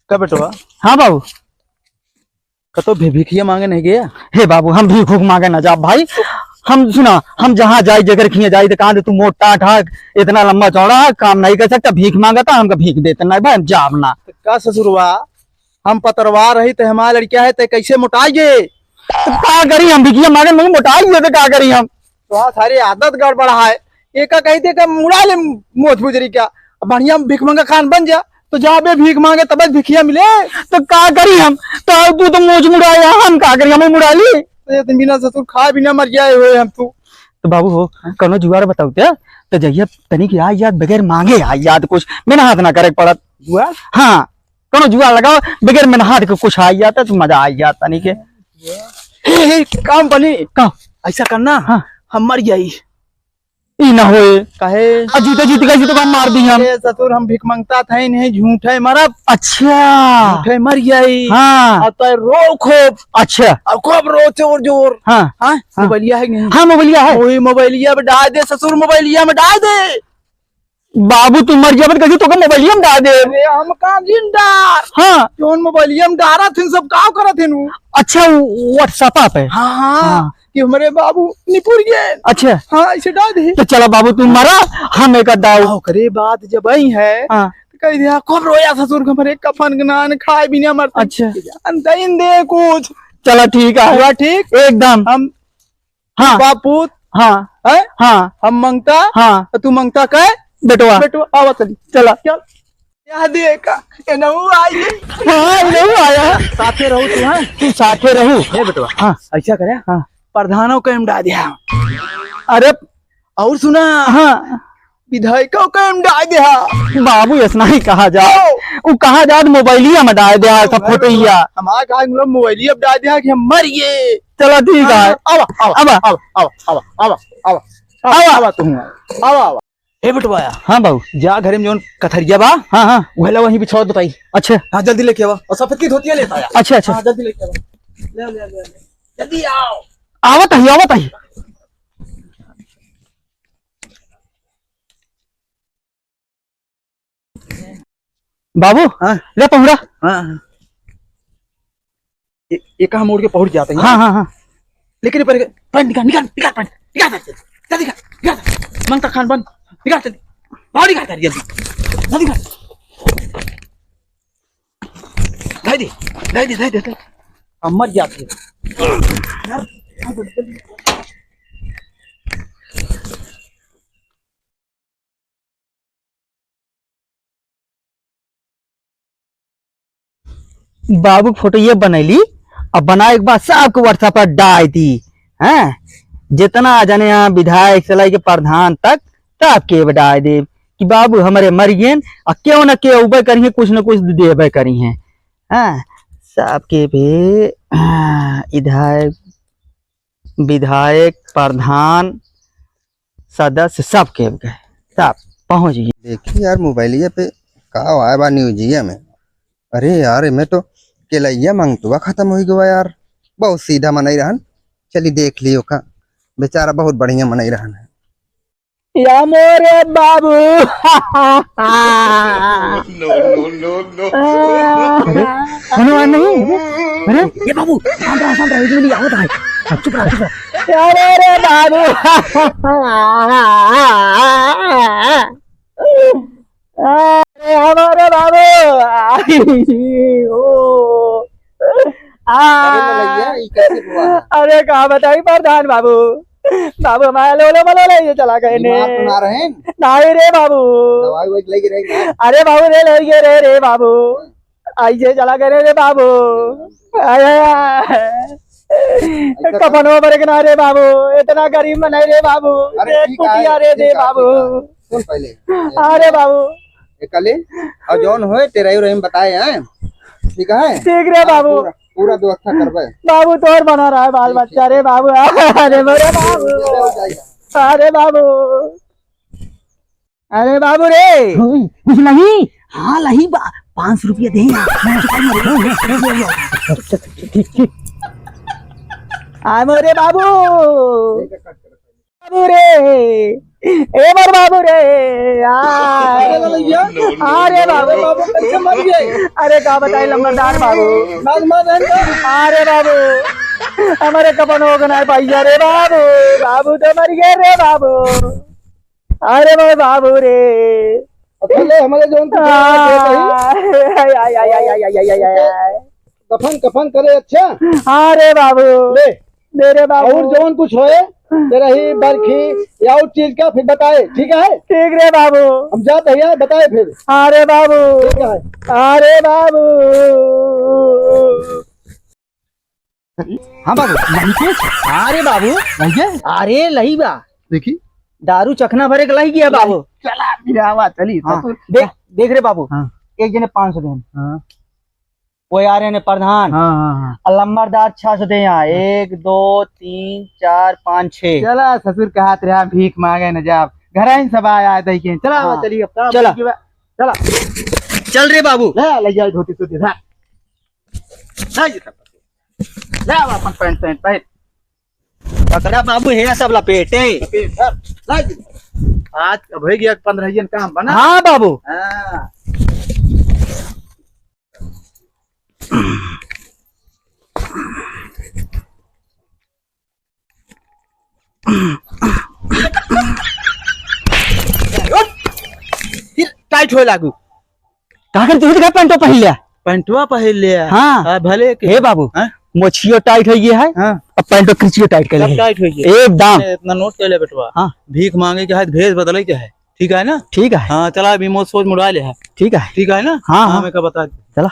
का बेटवा हाँ बाबू। कतो भिखिया मांगे नहीं गया? हे बाबू हम भीख भूख मांगे ना जा भाई। हम सुना, हम जहाँ जाए जगह खिए जाए तो कहा तू मोटा ठाक इतना लंबा चौड़ा है, काम नहीं कर सकता, भीख मांगा था हमका भीख देते नहीं भाई, हम जाब ना। का ससुरवा हम पतरवा रही तो हमारा लड़किया है तो कैसे मोटाइए? तो क्या करी हम, भिखिया मांगे मगर मोटाई तो क्या करी हम? तो सारी आदत गड़बड़ा है। एक कहते कि मुड़ा ले मोथ बुजरी क्या, बढ़िया भीख मांगा खान बन जा तो जहाँ पे भीख मांगे तब भिखिया मिले। तो क्या करी हम? तो तू तो मोच मुड़ाया, हम क्या करी, हमें मुड़ा ली। तो बिना ससुर खाए बिना मर जाए हुए हम तू। तो बाबू हो कनो जुआर बताऊ क्या? तो जहिया तनी की आई याद बगैर मांगे आई याद कुछ मेरा हाथ ना करे पड़त। जुआर? हाँ कनो जुआर लगाओ बगैर मेरा हाथ के कुछ आई जाता तो मजा आई जाता नहीं के काम बनी का ऐसा करना। हाँ हम मर जाई ई ना होए कहे जीते जीत गई तो हम मार दी हम। ससुर हम भिख मांगता था ही नहीं, झूठे मरब, अच्छा झूठे मर जाई। हाँ तो रो खूब अच्छा और खूब रो जोर जोर। हाँ हाँ मोबाइलिया है कि नहीं? हाँ मोबाइलिया है। वही मोबाइलिया में डाल दे ससुर, मोबाइलिया में डाल दे। बाबू तू मर जाबत कहीं तो मोबाइलिया में डाल दे। अरे हम का जिंदार हाँ जोन मोबाइलिया में डारा थे सब का करत थे नु। अच्छा व्हाट्सएप पे। हाँ हाँ। कि हमारे बाबू निपुर गए। अच्छा हाँ ऐसे डाल दे। तो चलो बाबू तू मरा हम एक दाऊ। करे बात जब आई है हाँ तो कह दिया खूब रोया ससुर हमारे कफन गनान खाए बिना मरते। अच्छा दे दे कुछ। चलो ठीक है हुआ ठीक एकदम। हम हाँ बापूत हाँ है हाँ हम मांगता हाँ तो तू मांगता कह बेटवा बेटवा आवा चली चला। चल या देखा ये नहु आई हाँ नहीं आया साथे रहू तू। हाँ तू साथे रहू। हे बेटवा हाँ ऐसा करे हाँ प्रधानों को हम डाल दिया अरे और सुना हाँ विधायकों को हम डाल दिया। बाबू ऐसा ही कहा जा, वो कहा जा मोबाइलिया में डाल दिया सब फोटोइया। हमारा कहा मोबाइल अब डाल दिया कि हम मर गए। चलो ठीक है आवा आवा आवा आवा आवा आवा आवा आवा आवा आवा तुम आवा आवा। हे बेटवाया हाँ बाबू जा घर में जोन कथरिया बा हाँ हाँ वहला वहीं बिछाओ बताई। अच्छा हाँ जल्दी लेके आवा और सफेद की धोतिया लेता आया। अच्छा अच्छा हाँ जल्दी लेके आवा, ले ले ले जल्दी आओ। आवत ही आवत ही। बाबू हाँ ले पहुड़ा। हाँ एक मोड़ के पहुंच जाते हैं। हाँ हाँ हाँ लेकिन पर पैंट निकाल निकाल निकाल पैंट निकाल जल्दी निकाल मंगता खान बंद निकाल जल्दी बाहर निकाल जल्दी जल्दी निकाल दे दे हम मर जाते बाबू फोटो ये बनैली अब बनाए के बाद सबको व्हाट्सएप पर डाल दी। हैं जितना जाने यहाँ विधायक से लेके प्रधान तक सबके डाल दे कि बाबू हमारे मर गए और क्यों न क्यों उबे करिए कुछ न कुछ देवे करी हैं। हाँ सबके भी विधायक विधायक प्रधान सदस्य सबके गए सब पहुंच गए। देखिए यार मोबाइलिया पे का आया बा न्यूजिया में। अरे यार मैं तो केलैया मांगतुआ खत्म हो गया यार, बहुत सीधा मनाई रहन। चली देख लियो का बेचारा बहुत बढ़िया मनाई रहन है। या मोरे बाबू नो नहीं। अरे ये बाबू शांत रहो एक मिनट आवत है। चुप रहो यार रे बाबू अरे हमारे बाबू ओ अरे कहा बताई प्रधान बाबू बाबू हमारे लोले मलो ले चला गए ने नहीं रे बाबू। अरे बाबू ले गए रे बाबू ऐसे चला गए रे बाबू कपनो पर के ना रे बाबू इतना गरीब में नहीं रे बाबू कुटिया रे दे बाबू। अरे बाबू कले और जौन होए तेरा रहीम बताए हैं ठीक है। ठीक रे बाबू पूरा व्यवस्था करबे बाबू तोर बना रहा है बाल बच्चा रे बाबू। अरे मेरे बाबू अरे बाबू अरे बाबू रे कुछ नहीं। हाँ लही 500 रुपया दे मोरे बाबू बाबू रे ए मोर बाबू रे अरे बाबू बाबू कैसे मर गए? अरे का बताई लंबरदार बाबू। मर अरे बाबू हमारे कपन हो गए भैया रे बाबू। बाबू तो मर गए रे बाबू। अरे मेरे बाबू रे। अकेले हमारे जो उनको दफन कफन करे। अच्छा अरे बाबू ले मेरे बाबू। और जौन कुछ होए तेरा ही बरखी या और चीज का फिर बताए, ठीक है? ठीक रे बाबू। हम जाते हैं, बताए फिर। अरे बाबू ठीक है। अरे बाबू। हाँ बाबू लही के। अरे बाबू अरे लही बा देखी दारू चखना भरे के लही गया बाबू। चला मेरा आवाज चली। हाँ, देख देख रे बाबू। हाँ। एक जने 500 देन। हाँ वो आ रहे ने प्रधान हाँ और लंबरदार 600 दे। यहाँ 1 2 3 4 5 6। चला ससुर का हाथ रहा भीख मांगे न जाब घर ही सब आया देखिए। चला हाँ। चलिए अब चला। चला चल रे बाबू। ले जाए धोती सूती धा ले अपन पैंट पैंट पहन पकड़ा बाबू है सब लपेटे। आज अब हो गया 15 जन काम बना। हाँ बाबू। हाँ। टाइट हो लागू काकर तू दिखा पैंटो पहन लिया। पैंटवा पहन लिया। हाँ। भले के हे बाबू हाँ? मोछियो टाइट हो गया है। हाँ। अब पैंटो खिंचियो टाइट कर सब ले टाइट हो गया एकदम। इतना नोट कर ले बेटवा। हाँ। भीख मांगे के है भेज बदले के है, ठीक है ना? ठीक है। हाँ चला अभी मोच सोच मुड़ा ले है। ठीक है। ठीक है ना? हाँ, हाँ। मैं का बता चला।